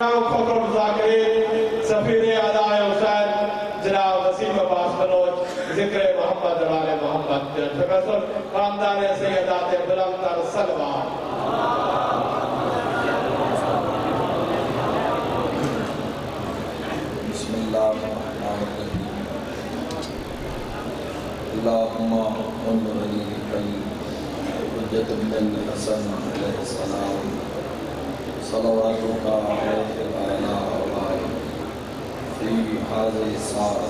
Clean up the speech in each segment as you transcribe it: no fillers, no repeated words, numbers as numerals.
خطر ذاکرین سفیر اعلیٰ حسین جناب وسیم عباس بلوچ ذکر محمد والے محمد فیصل خاندان سیدات بلند تر سلوات بسم اللہ الرحمن الرحیم اللہم انظر علیہ حجت بن الحسن علیہ السلام صلواتک علیہ وعلی آلہ فی هذه الساعة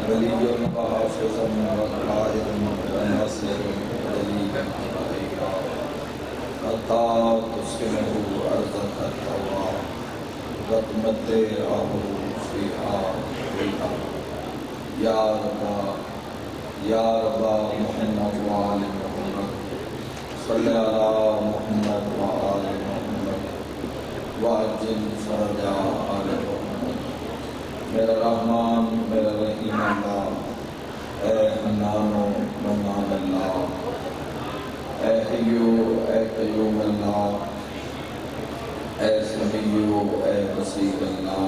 ولی وحافظ وقائد وناصر دلیل علیہ حتی تسکنہ ارضک الطوع وتمتعہ فیہا بالحق یا رب محمد وآل محمد صلی علی محمد وآل محمد وعجل فرج آل محمد میرا رحمان میرا رحیم اللہ اے حنان و منان اللہ اے حیو اے قیوم اللہ اے سمیع اے بصیر اللہ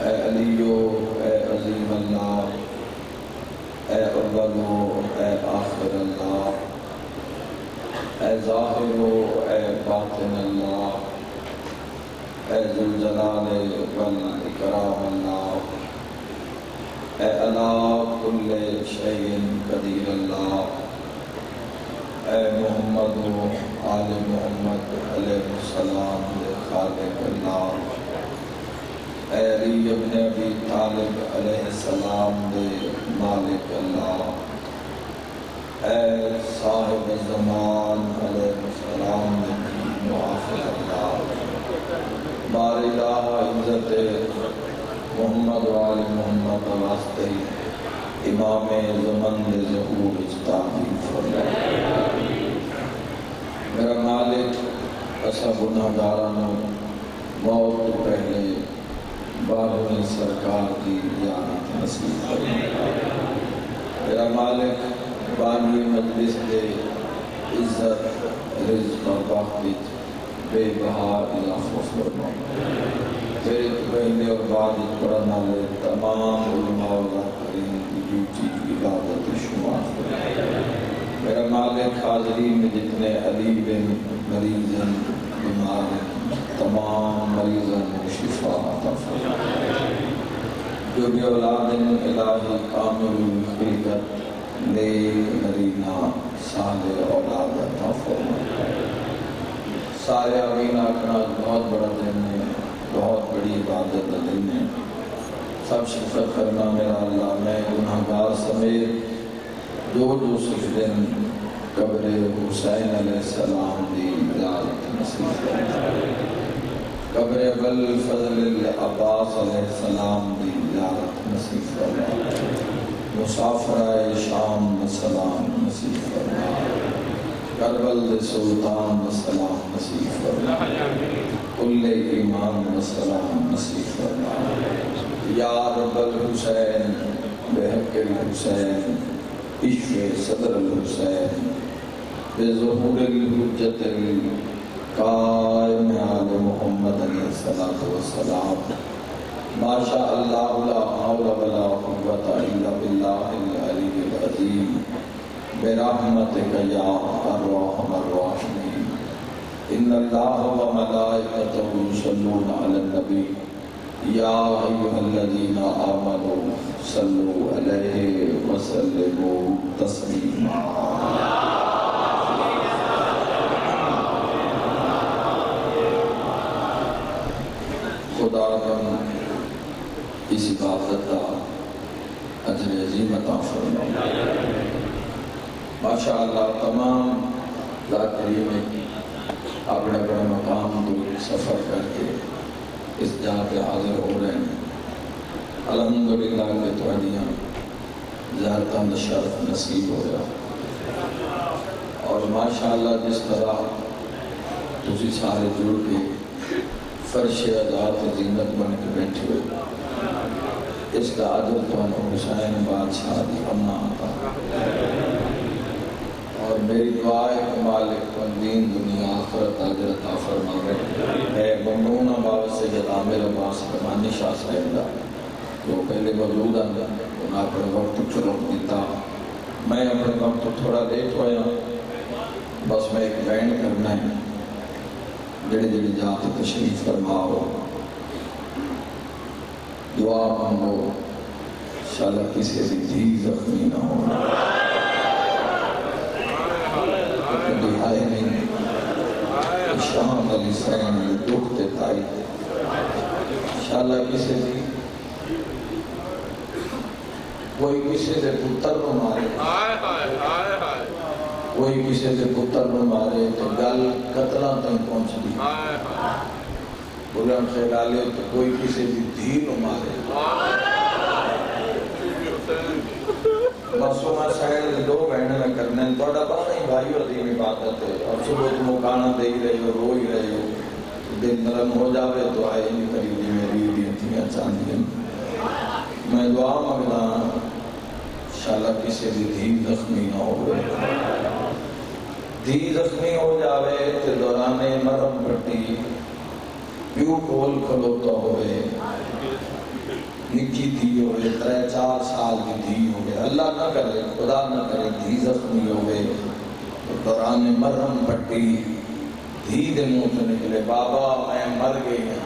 اے علیو اے عظیم اللہ اے اول اے آخر اللہ اے ظاہر اے باطن اللہ اے ذوالجلال والاکرام اللہ اے علی کل شیء قدیر اللہ اے محمد و آل محمد علیہ السلام خالق اللہ اے علی ابن ابی طالب علیہ السلام مالک اللہ اے صاحب الزمان علیہ السلام محافظ اللہ بار الہ عزت محمد و آل محمد واسطے امام زمن ظہور اجتماعی فرمائے میرا مالک اسا گناہگاراں موت تو پہلے بارہویں سرکار کی زیارت نصیب فرمائے میرا مالک بانوی مجلس دے عزت رزق و باقیت بے بہا اضافہ فرمائے میرے پہلے اور بعد پڑھنا لے تمام علماء و ذاکرین کی ڈیوٹی عبادت شمار فرمائے میرا مالک حاضری میں جتنے علی بن مریض بیمار تمام مریضوں کو شفا عطا فرمائے جو بھی اولاد الہی کامل خلقت نیک نرینہ صالح اولاد عطا فرمائے سارے آمین آکھنا بہت بڑا دن ہے بہت بڑی عبادت دن ہے سب شفقت کرنا میرا اللہ میں گناہگار سمیت جو صرف دن قبر حسین علیہ السلام دی زیارت نصیب فرمائے قبر ابل فضل العباس علیہ السلام دی زیارت نصیب فرمائے مسافرہ شام السلام نصیب فرمائے کربل سلطان السلام نصیب فرمائے کل ایمان السلام نصیب فرمائے یا رب الحسین بحق الحسین عشق صدر الحسین بظہور الحجت القائم آل محمد علیہ السلام ما شاء اللہ لا حول ولا قوت الا باللہ العلی العظیم برحمتک یا ارحم الراحمین ان اللہ و ملائکتہ یصلون علی النبی یا ایھا الذین آمنوا صلوا علیہ وسلموا تسلیما خدا اس عبادت کا اجر عظیم عطا فرمائے ماشاءاللہ تمام ذاکرین اپنے اپنے مقام دور سفر کر کے اس جہاں پہ حاضر ہو رہے ہیں الحمدللہ کہ تھوڑیاں زیارتاں شرف نصیب ہو رہا اور ماشاءاللہ جس طرح تسی سارے جڑ کے فرش عذاب زینت بن کے بیٹھے ہوئے اس کا عدل تو حسین بادشاہ دی امنا آتا اور میری دعا ہے کہ مالک دین دنیا آخرت اجر عطا فرماوے۔ اے ممنون بابا سید عامر عباس رحمانی شاہ صاحب دا جو پہلے موجود ہیں انہوں نے اپنے وقت کو روک دیتا۔ میں اپنے وقت تھوڑا لیٹ ہویا، بس میں ایک بینڈ کرنا ہے جڑے جڑے جاتے تشریف فرماؤ، دعا مانگو انشاءاللہ کسی سے دھی زخمی نہ ہو، کبھی آئے نہیں شام علی سین دکھ دیتا ہی انشاءاللہ کسی سے کوئی کسی سے پتر نہ مارے، کوئی کسی سے پتر نہ مارے تو گل قتلہ تک پہنچ دی، بلند خیال ہے تو کوئی کسی کی دھی نہ مارے۔ بس میں سائل دو بہنے میں کرنے ہیں، توڑا بڑا ہی بھائی اور دین عبادت ہے، اور صبح تم مکانا دے ہی رہے ہو، رو ہی رہے ہو، دن نرم ہو جاوے تو آئے نہیں قریبی میری دیتیاں چاندیں۔ میں دعا مانگنا انشاءاللہ کسی بھی دھی زخمی نہ ہوئے، دھی زخمی ہو جاوے تو دورانے مرم پٹی پیو کول کھلوتا ہوئے، نکی دھی ہوئے، 3-4 سال کی دھی ہوئے، اللہ نہ کرے خدا نہ کرے دھی زخمی ہوئے، دوران مرم پٹی دھی دے منہ سے نکلے بابا میں مر گئی ہوں،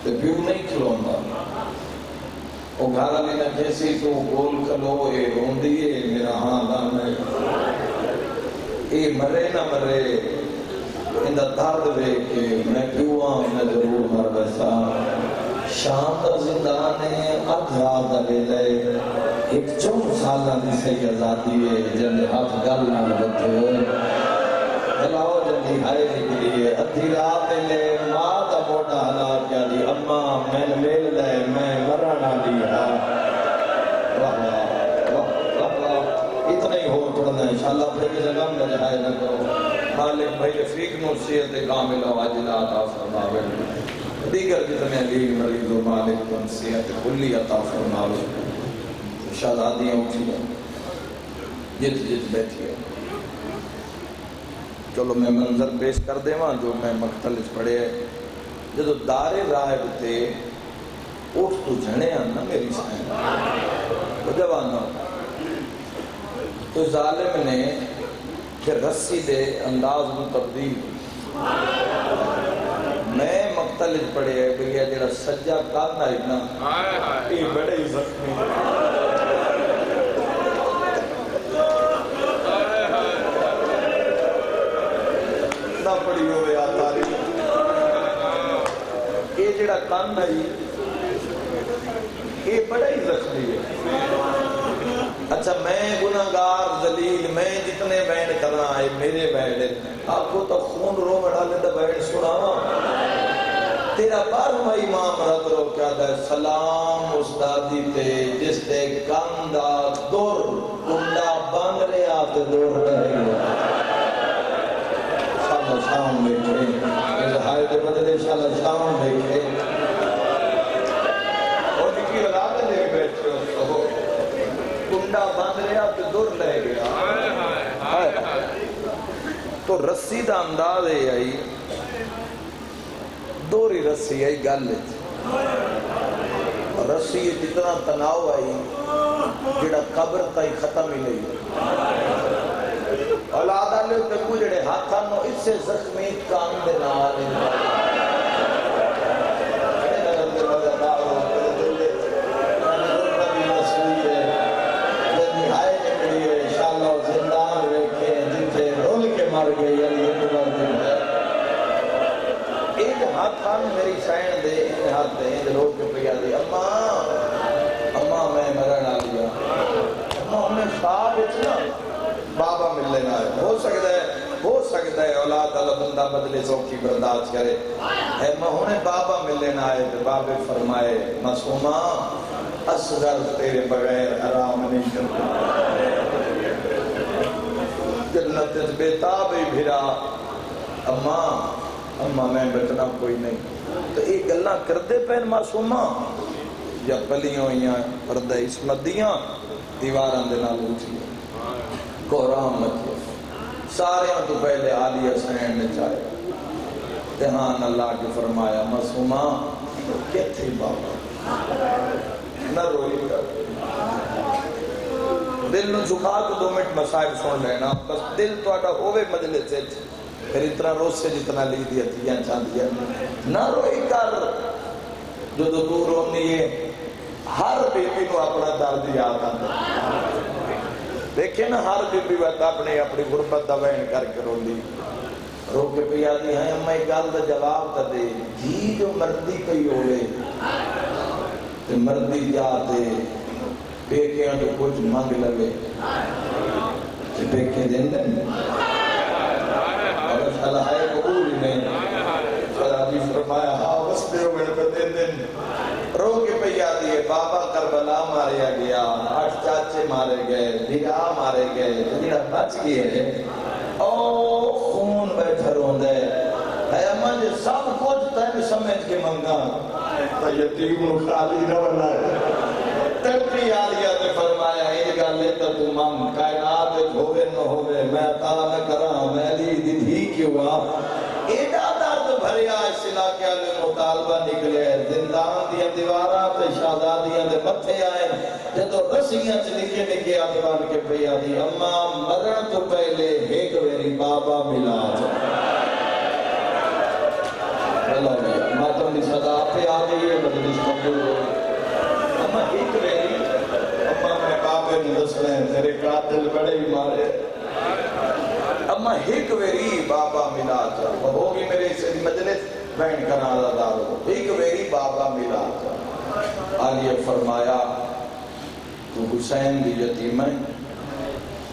تو پیو نہیں کھلوندہ، وہ گھر علی نے جیسی تو گول کھلو اے روندیے میرا ہاں لانے، اے مرے نہ مرے اندہ درد وے کہ میں پیوہاں میں ضرور مر بیسا۔ شام دا زندانے ادھا دلے لے ایک 4 سالہ دی سی آزادی ہے جن ہاتھ گل نہ بتے ہلاؤ جلدی ہائے نکلیے ادھی رات لے ماں دا موٹا ہلا کیا دی اماں میں لیل لے میں مرانا لیا اتنا ہی ہو پڑھنا انشاءاللہ پھر بھی زغم نہ جائے نہ کرو۔ مالک بھائی رفیق نصیحت کامل و عاجلہ عطا فرماوے، دیگر جتنے علیل مریض و مالک نصیحت کلی عطا فرماوے۔ شہزادیاں اٹھی ہیں جت جت بیٹھی ہیں، چلو میں منظر پیش کر دے وہاں جو میں مختلف پڑھے ہیں۔ جدو دار راہب تے اٹھ تو جھنے آنا میری سائن وہ جوانا تو ظالم نے پھر رسی دے انداز میں تبدیل میں مختلف پڑھے ہیں کہ یہ جڑا سجا کارنا اتنا یہ بڑے ہی زخمی نہ پڑھی ہوئے آتاری یہ جڑا کارنا ہی یہ بڑا ہی زخمی ہے۔ اچھا میں گناہگار ذلیل میں جتنے بینڈ کرنا ہے میرے بینڈ آپ کو تو خون رو بڑھا لیتا بینڈ سناوا تیرا 12واں امام رد رو کیا دا سلام استادی تے جس تے کاندہ دور کنڈا بان رہے آتے دور رہے شاءاللہ شام بیٹھے اظہار دے بدلے شاءاللہ شام بیٹھے اور نکی اولاد لے بیٹھے ہو کنڈا باندھ رہا تو دور لے گیا تو رسی دا انداز ہے آئی دوری رسی آئی گل رسی جتنا تناؤ آئی جڑا قبر تائی ختم ہی نہیں اولاد آلے تے کو جڑے ہاتھانو اس سے زخمی کام دے نال میری سائن دے ان ہاتھ دے ان روک کے پیا دے اماں میں مرن آ لیا اماں ہمیں خواب اتنا بابا ملنے نہ ہو سکتا ہے اولاد اللہ بندہ بدلے سوکی برداشت کرے اے ماں ہمیں بابا ملنے نہ آئے تو بابے فرمائے معصومہ اصغر تیرے بغیر آرام نہیں کرتا جنت بیتاب ہی بھرا اماں میں بچنا کوئی نہیں تو ایک گلہ کردے پہن معصومہ یا پلیوں یا پردہ عصمت دیاں دیواراں دے نال اٹھی کوہرام مچے سارے تو پہلے علی حسین نے چاہے دہان اللہ کے فرمایا معصومہ کتھے بابا نہ روئی کر دل نو جھکا کے 2 منٹ مسائب سن لینا بس دل تو آٹا ہوئے مجلس سے پھر اتنا روز سے جتنا لی دیا تھیاں چاند دیا نہ روئی کر جو تو رونی ہے ہر بی بی کو اپنا درد یاد آتا دیکھیں نا ہر بی بی وقت اپنی غربت دا وین کر کے رو لی رو کے پہ آدھی ہیں اما ایک گل دا جواب دا دے جی جو مردی پہ ہوئے تو مردی جاتے بیکیاں تو کچھ مانگ لگے تو بیکے دن دن اور صلاح ہے قبول نہیں صلاح جی فرمایا ہاں وستے ہوئے پہ دن دن رو کے پہ آدھی ہے بابا کربلا ماریا گیا 8 چاچے مارے گئے بھیگا مارے گئے جنہا بچ گئے ہیں او خون بیٹھا روندے اے اماں جے سب کچھ تین سمجھ کے منگا تو یتیم خالی نہ بنا ہے تڑپی آلیا تے فرمایا ایک گالے تو منگ کائنات ہوئے نہ ہوئے میں عطا نہ کراں میں دی دھی کیوں آ ایڈا درد بھریا اس علاقے والے مطالبہ نکلے زندان دیا دیواراں تے شہزادیاں دے متھے آئے جدو رسیاں چ نکے نکے آدھوان کے پیا دی اماں مرن تو پہلے ایک ویری بابا ملا اللہ بھئی ماتم دی صدا پہ آ گئی ہے مجلس قبول ہو اماں ایک ویری اماں میں بابے نے دسنے تیرے قاتل بڑے ہی مارے اما ایک ویری بابا ملا چاہ ہوگی میرے اس مجلس بین کنارہ دار ہو ایک ویری بابا ملا چاہ آلیہ فرمایا تو حسین دی یتیم ہے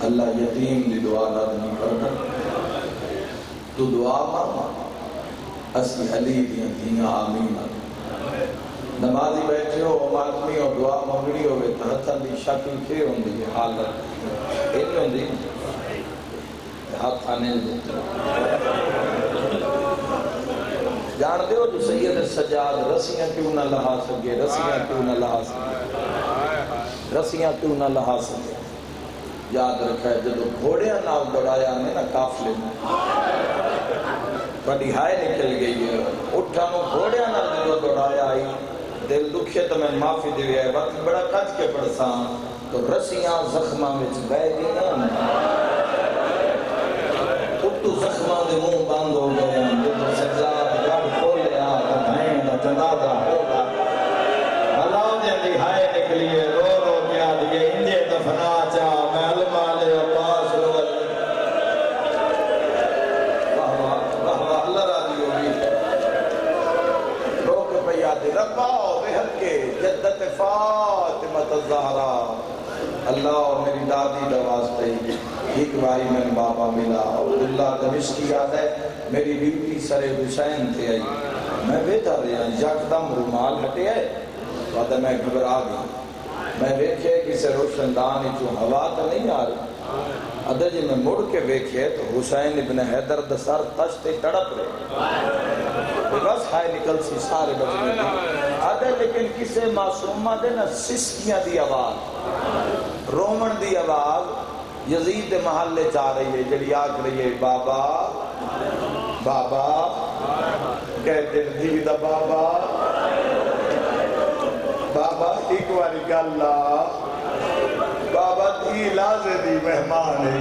اللہ یتیم دی دعا لازمی کرنا تو دعا مارنا اسی علی دیاں دیاں آمین نمازی بیٹھے ہو ماتمی ہو دعا مانگنی ہوئے تو حسن دی شکل کھے ہوں دی حالت ایک ہوں دی ہاتھ آنے دیتے جان دے ہو جو سید سجاد رسیاں کیوں نہ لہا سکے رسیاں کیوں نہ لہا سکے رسیاں کیوں نہ لہا سکے یاد رکھا ہے جدو گھوڑیاں نال دوڑایا ہمیں نا کافلے میں بڑی ہائے نکل گئی ہے اٹھانو گھوڑیاں نال جدو دوڑایا آئی دل دکھے تو میں معافی دے گیا ہے وقت بڑا کج کے پڑساں تو رسیاں زخمہ میں بے گی نا تو زخمہ دے منہ بند ہو گئے ہیں جب سجاد گڑ کھولے آتا بھین دا جنازہ ہوگا اللہ دے دہائے نکلیے رو رو کیا دیئے اندے دفنا چاہ محل مالے عباس رو واہ اللہ راضی ہوگی رو کے پیادی ربا بے حق کے جدت فاطمت الزہرہ اللہ اور میری دادی دواز ہی ایک باری میں بابا ملا عبداللہ دمشق کی یاد ہے میری بیوٹی سر حسین تھے آئی میں بیٹھا رہا یکدم رومال ہٹے ہے بعد میں گھبرا گیا میں دیکھے کسی روشن دان جو ہوا تو نہیں آ رہی ادھر جی میں مڑ کے دیکھے تو حسین ابن حیدر دسار تشتے تڑپ رہے بس ہائے نکل سی سارے بچنے تھی ادھر لیکن کسی معصومہ دے نا سسکیاں دی آواز رومن دی آواز یزید محلے چاہ رہی ہے جڑی آگ رہی ہے بابا بابا کہتے ہیں دیوی دا بابا بابا ایک واری گاللہ بابا دی لازے دی مہمان ہے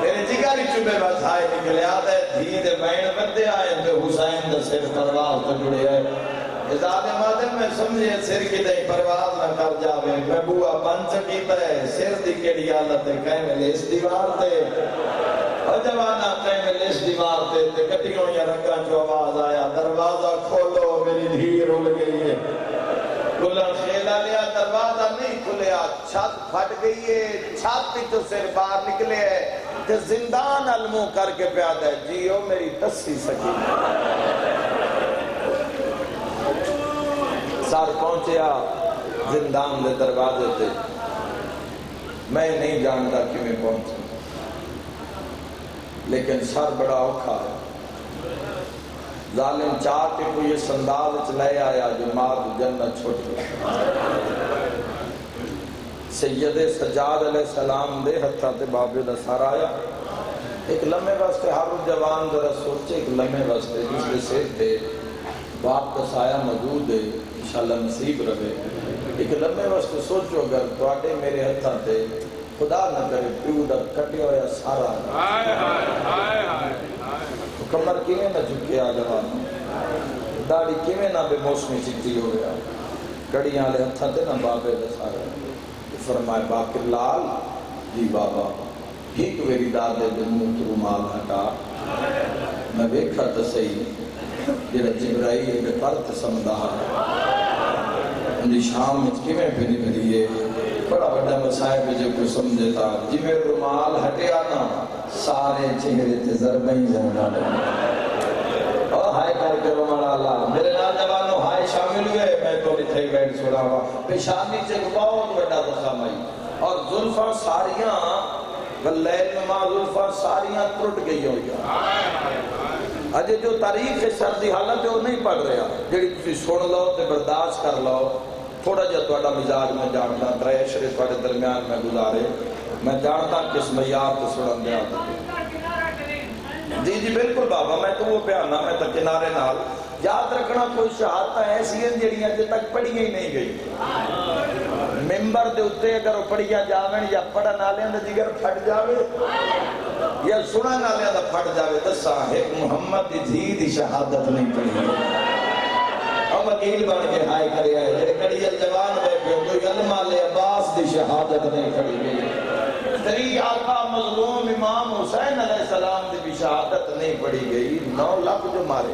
میرے جگاری چوبے بس آئے نکلے آتا ہے دھی دے بین بندے آئے تو حسین دا سر پرواز تو جڑے ہے ازاد مادم میں سمجھے سر کی دیں پرواز نہ کر جاوے میں بوا بن سکیتا ہے سر دی کیڑی آلت ہے کہیں میں لیس دیوار تے اور جوانا کہیں میں لیس دیوار تے کٹیوں یا رنگا جو آواز آیا دروازہ کھولو میری دھی رول گئی ہے گلن خیلہ لیا دروازہ نہیں کھلیا چھت پھٹ گئی ہے چھت پی تو سر باہر نکلے ہے کہ زندان علموں کر کے پیاد ہے جیو میری تسی سکی سار پہنچیا زندان دے دروازے تھے میں نہیں جانتا کہ میں پہنچا لیکن سر بڑا اوکھا ہے ظالم چاہ کے کوئی یہ سنداز چلائے آیا جو ماد جنت چھوٹ گیا سید سجاد علیہ السلام دے ہتھاں تے بابے دا سارا آیا. ایک لمحے واسطے ہر جوان ذرا سوچے، ایک لمحے واسطے جس کے سر تے باپ کا سایہ موجود ہے انشاءاللہ نصیب رہے. ایک لمحے واسطے سوچو اگر تواڈے میرے ہتھاں تے خدا نہ کرے پیو دا کٹیا ہوا سارا تو کمر کیویں نہ جھکے آ جوان، داڑھی کیویں نہ بے موسمی چٹی ہو گیا، کڑیاں والے ہتھاں تے نہ بابے دا سارا. فرمائے باقر لال جی بابا ایک ویری دادے دے منہ تو رومال ہٹا، میں ویکھا تے صحیح جڑا جبرائیل دے پر تے سمدا اندی شام وچ کیویں پھری پھریے بڑا بڑا مصائب جو کوئی سمجھے تا جویں رومال ہٹیا نا سارے چہرے تے ضربیں جمنا او ہائے کر کے رومال اللہ میرے نوجوانوں ہائے شامل ہوئے. میں تو اتھے بیٹھ چھوڑا ہوا پیشانی سے بہت بڑا زخم آئی اور زلفاں ساریاں واللیل نماز زلفاں ساریاں ٹوٹ گئی ہو گیا. اجے جو تاریخ سردی حالت ہے وہ نہیں پڑھ رہا جڑی تسی سن لو تے برداشت کر لو. تھوڑا جا تھوڑا مزاج میں جانتا ترے عشرے تھوڑے درمیان میں گزارے میں جانتا کس معیار تے سنن دیا. جی بالکل بابا میں تو وہ بیانہ میں تو کنارے نال یاد رکھنا کوئی شہادتیں ایسی ہیں جڑیاں جے تک پڑھی ہی نہیں گئی. ممبر دے اتے اگر پڑھیاں جاویں یا پڑھن والے دا جگر پھٹ جاوے یا سنن والے دا پھٹ جاوے دساں ایک محمد دی دھی دی شہادت نہیں پڑھی. اب وکیل بن کے ہائے کرے آئے جڑے کڑیل جوان ہوئے پہ کوئی علماء علیہ عباس دی شہادت نہیں پڑھی گئی. تری آقا مظلوم امام حسین علیہ السلام دی بھی شہادت نہیں پڑھی گئی. 9 لاکھ جو مارے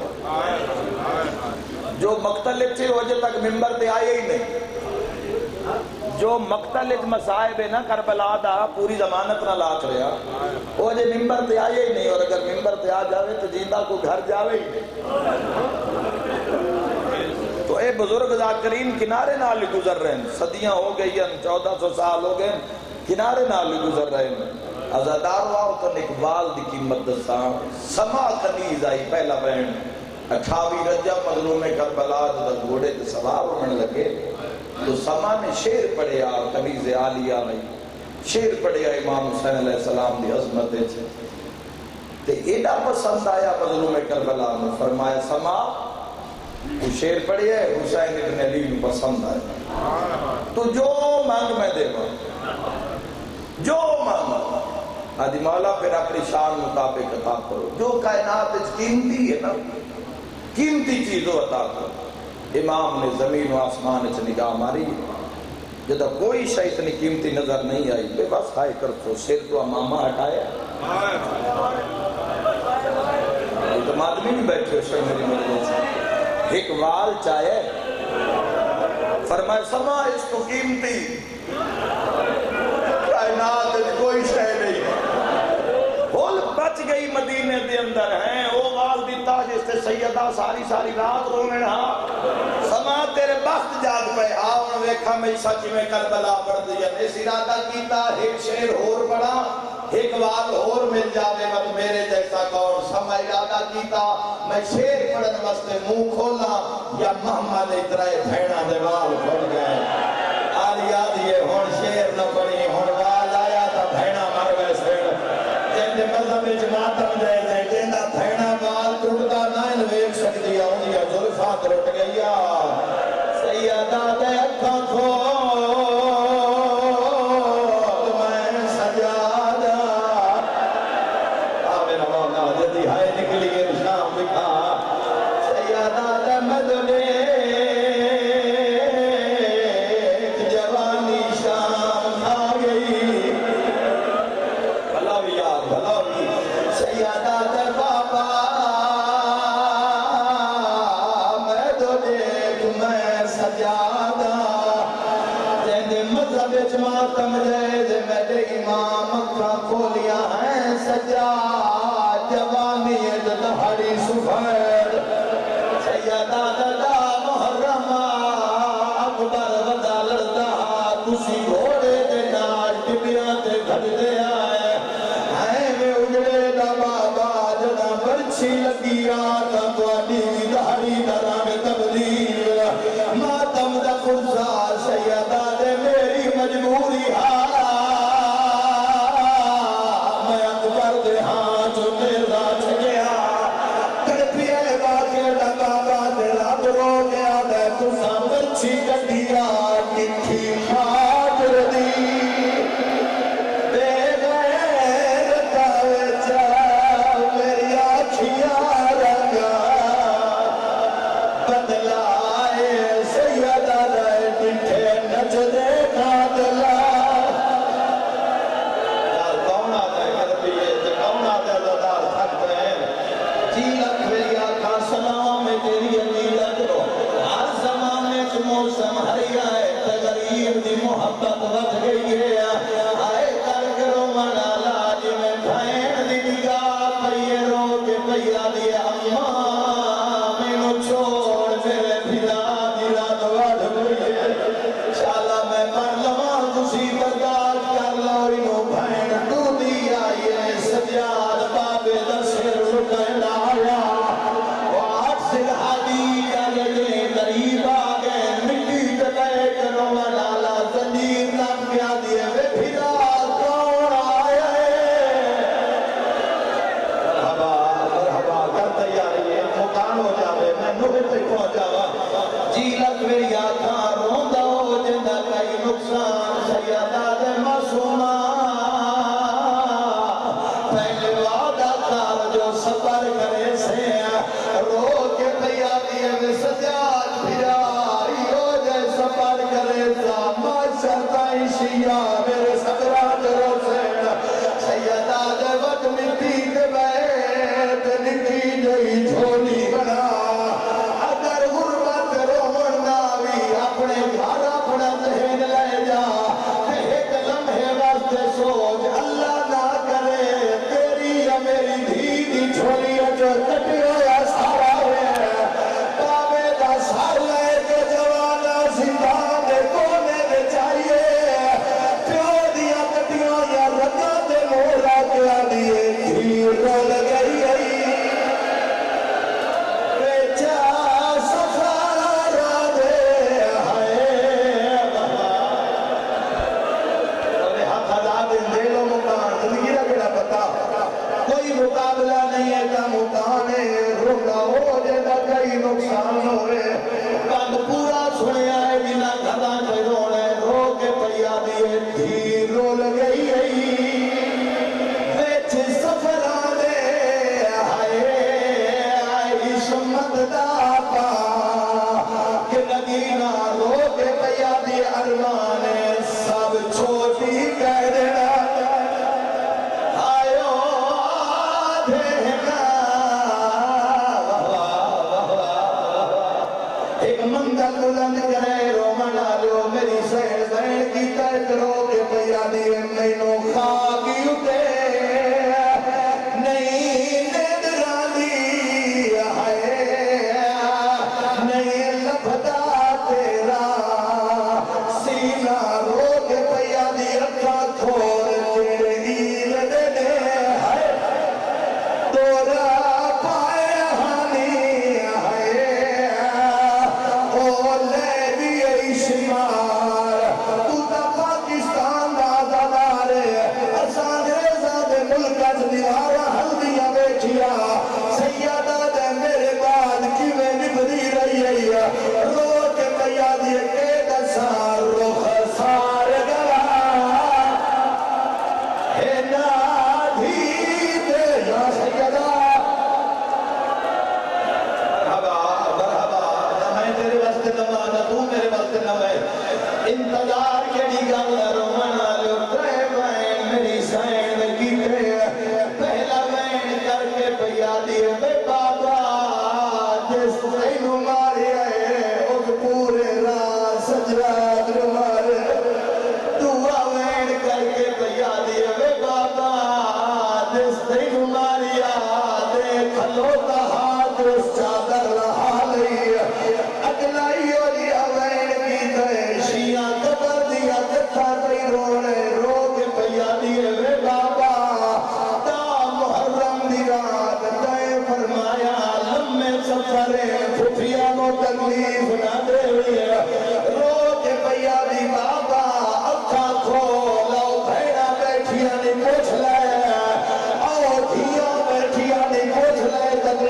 جو مقتل تھے وہ جب تک ممبر تے آئے ہی نہیں. جو مقتل مصائب ہے نا کربلا دا پوری ضمانت نہ لاکھ رہا وہ جب ممبر تے آئے ہی نہیں. اور اگر ممبر تے آ جاوے تو جیندہ کو گھر جاوے ہی نہیں. تو اے بزرگ ذاکرین کنارے نال گزر رہے ہیں. صدیاں ہو گئی ہیں 1400 سال ہو گئے کنارے نال گزر رہے ہیں. ازادار واؤتن اقبال دی قیمت دساں سما کنیز آئی پہلا بہن 28 رجب مظلوم کربلا دا گھوڑے تے سوار ہونے لگے تو سما نے شعر پڑھیا کنیز عالیہ میں شعر پڑھیا امام حسین علیہ السلام دی عظمت ہے تے ایڈا پسند آیا مظلوم کربلا نے. فرمایا سما تو شعر پڑھیا ہے حسین ابن علی کو پسند آیا تو جو مانگ میں دے گا جو مانگ. آدھی مولا پھر اپنی شان مطابق عطا کرو جو کائنات قیمتی ہے نا قیمتی چیزوں عطا کرو. امام نے زمین و آسمان سے نگاہ ماری جدہ کوئی شے اتنی قیمتی نظر نہیں آئی بے بس ہائے کر تو سر تو امامہ ہٹایا. تم آدمی نہیں بیٹھے ہو شے میری مجلس سے ایک وال چاہے فرمائے سما اس کو قیمتی کائنات کوئی شے نہیں بھول بچ گئی مدینے دے اندر ہیں وہ وال دیتا جس سے سیدہ ساری رات رونے رہا. سما تیرے بخت جاگ پہ آؤں ویکھا میں سچ میں کربلا پڑھ دیا. اس ارادہ کیتا ایک شعر اور پڑھا ایک وال اور مل جاوے مت میرے جیسا کون. سما ارادہ کیتا میں شعر پڑھن واسطے منہ کھولا یا محمد اترائے بھیڑا دے وال پڑھ گئے. آلیا دیئے ہون شعر نہ پڑھی ہون وال آیا تا بھیڑا مر گئے سیڑ جن مذہب جماعتم جائے تھے جنہ بھیڑا وال ٹوٹتا نائن ویک سکتی آنیا ظلفات رٹ گیا. سیدہ دے اکھا کھول میں سجادہ آمین مولا جدی ہائے نکلی ارشام بکھا سیدہ دے مدنے جوانی شام کھا گئی. بھلاوی یاد بھلاوی سیدہ دے بابا میں تو دیکھ میں سجادہ جہد مذہب جماعتم جہد میرے امام اکھا کھولیا ہیں سجا جوانی دہڑی سفید سیدہ ددا محرمہ اکبر ودا لڑتا کسی گھوڑے دے نال ٹبیاں تے گھڑ دے آئے ہیں میں اجڑے دا بابا جنا برچھی لگی آتا تو آڈی دہڑی دران تبدیل ماتم دا خرزار سیدہ دے میری مجبوری پیا دی اما مینو چھوڑ میرے بھلا دی رات وڈ گئی شالا میں مر لواں تسی برداشت کر لو انو بھین تو دی آئی ہے سجاد بابے دا سر رکن آیا واٹ سلحادی جانے قریب آ گئے مٹی تلے کرو لالا زنجیر نام کیا دیے وے بھلا کون آیا ہے مرحبا کر تیاری ہے مکان ہو جاوے میں نوے پہ پہنچ جاوا جی لگ میری آتھاں روندہ ہو جندہ کئی نقصان سیدہ دے معصومہ پہلے وعدہ کار جو سفر کرے سے رو کے پیا دیے میں سجاد پھرائی ہو جائے سفر کرے سا معاشر تائیں شیعہ میرے سکرات رو سے سیدہ دے وقت مٹی کے بیت نکی جئی جھولی بنا اگر غربت رومن ناوی اپنے گھر اپنا ذہن لے جا کہ ایک لمحے واسطے سوچ اللہ نہ کرے تیری یا میری دھی دی جھولی جو کٹی ہویا سارا ہے بابے دا سار لے کے جوانا زندان دے کونے دے چاہیے پیو دیا کٹیاں یا رکھا دے مورا کیا دیے دھی رول گئی کوئی مقابلہ نہیں ہے کا مکانے روکا ہو جیدہ کئی نقصان ہوئے کند پورا سنیا ہے جنہ گھدا کے رونے رو کے پیا دیئے دھی رول گئی ویچ سفر آنے آئے شمت دا پا کہ نگینہ رو کے پیا دیئے ارمانے سب چھوٹی کہہ دینا ایک منگل بلند کرے رومن آلو میری سہر بہن کی ترک رو کے پیا دیئے مینو خاکی اٹھے نہیں نیدرانی نہیں لفتا تیرا سینہ رو کے پیا دی رکھا کھور تیرے ایل دے دے دورا پائے ہانی لے بھی شمار تو تا پاکستان دا آزادار انگریزاں دے ملک از دیوارا ہلدیاں بیٹھیا سیادہ دے میرے بعد کیویں نبھدی رہی ہے رو کے پیا دیے کے دسار رخ سار گلا ہے نادھی دے یا سیدہ تیرے واسطے نمانا تو میرے واسطے نمائے انتظار کے ڈیگل رومن آلو ترے بین میری سین کیتے پہلا بین کر کے پیا دیئے بے بابا جس تینو مارے اگ پورے راہ سجرات مارے دعا بین کر کے پیا دیئے بے بابا جس تینو ماریا دے کھلوتا ہاتھ اس چادر رہا لئی اگلائی ہو دیا وین کی تے شیعہ قبر دیا کتھا تی رونے رو کے پیا دیئے وے بابا تا محرم دی رات تے فرمایا لمے سفرے پھپیا نو تکلیف نہ دے رو کے پیا دی بابا اکھا کھولو بھیڑا بیٹھیا نہیں پوچھ لے او دھیا بیٹھیا نہیں پوچھ لے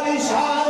والی شان